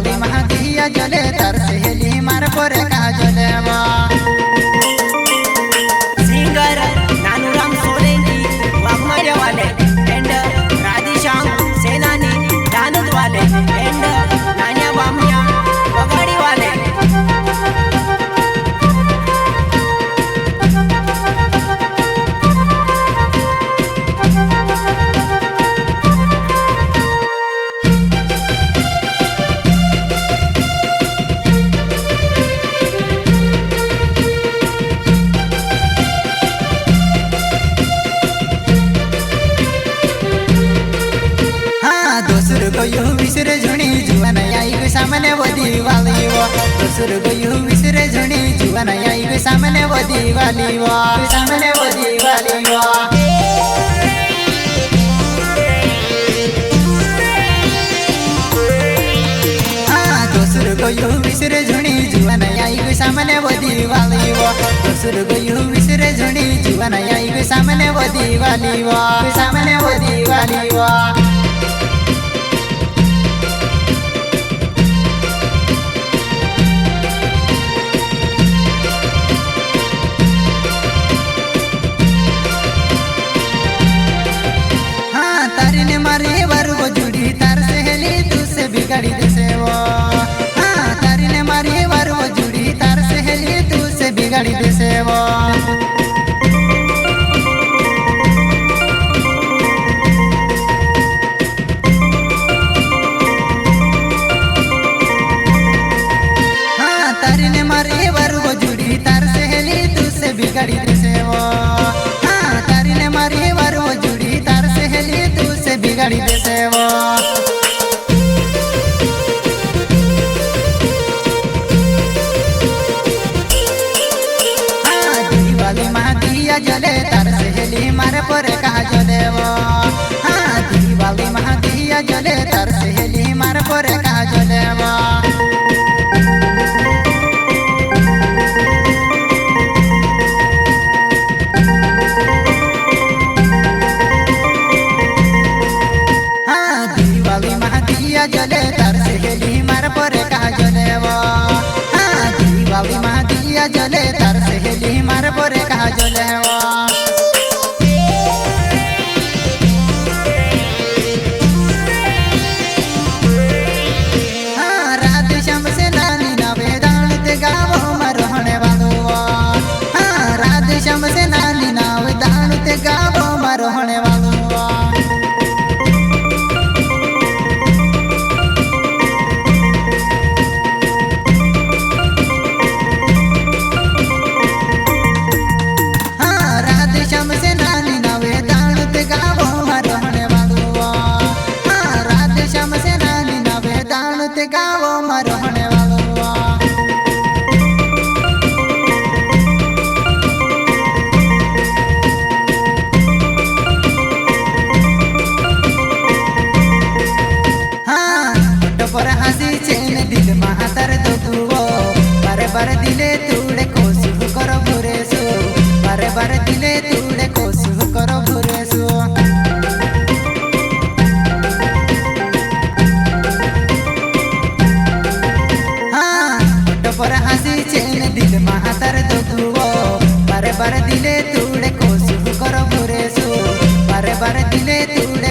दिवाली महा दिया जले तार सहेली मार पर का जलेवा सिंगर नानूराम सोलंकी वाघमारे वाले एंड राधेश्याम सेनानी दानद वाले एंड नान्या बामण्या वगाड़ी वाले दोसर गयो विसरे झुणी जुवन आई सामने वदी वाली वो दोसर गयो विसरे झुणी जुवन आई सामने वदी वाली वो सामने वदी वाली वो दोसर गयो विसरे झुणी जुवन आई सामने वदी वाली वो दोसर गयो विसरे झुणी जुवन आई सामने वदी वाली वो सामने वदी वाली वो तारीने मारी वर्गो जुड़ी तार सहेली तुझसे बिगाड़ी देसे वो तारीने मारी वर्गो जुड़ी तार सहेली तुझसे बिगाड़ी देसे वो तारीने मारी वर्गो जुड़ी तार सहेली तुझसे बिगाड़ी देसे वो तारीने मारी वर्गो जुड़ी तार सहेली तुझसे बिगाड़ी देसे वो दिवाली महा दिया जले तार सहेली मारे पर कहा जले वो दिवाली महा दिया जले तार सहेली मारे पर कहा जले वो जले तार सहेली मार पर कहा जले वो दिवाली महा दिया जले तार सहेली मार पर कहा जले वो राधेश्याम से नानी ना वेदांत ते गावो मरहणे वालो राधेश्याम से नानी ना वेदांत ते गावो मरहणे वालो गावो मरहणे वालो पर हंसी चेन दिल महातर तो दुओ बारे बारे दिले तूड़े कोसु करो भुरेसु बारे बारे दिले तूड़े कोसु करो भुरेसु पर हंसी चेन दिल महातर तो दुओ बारे बारे दिले तूड़े कोसु करो भुरेसु बारे बारे दिले तूड़े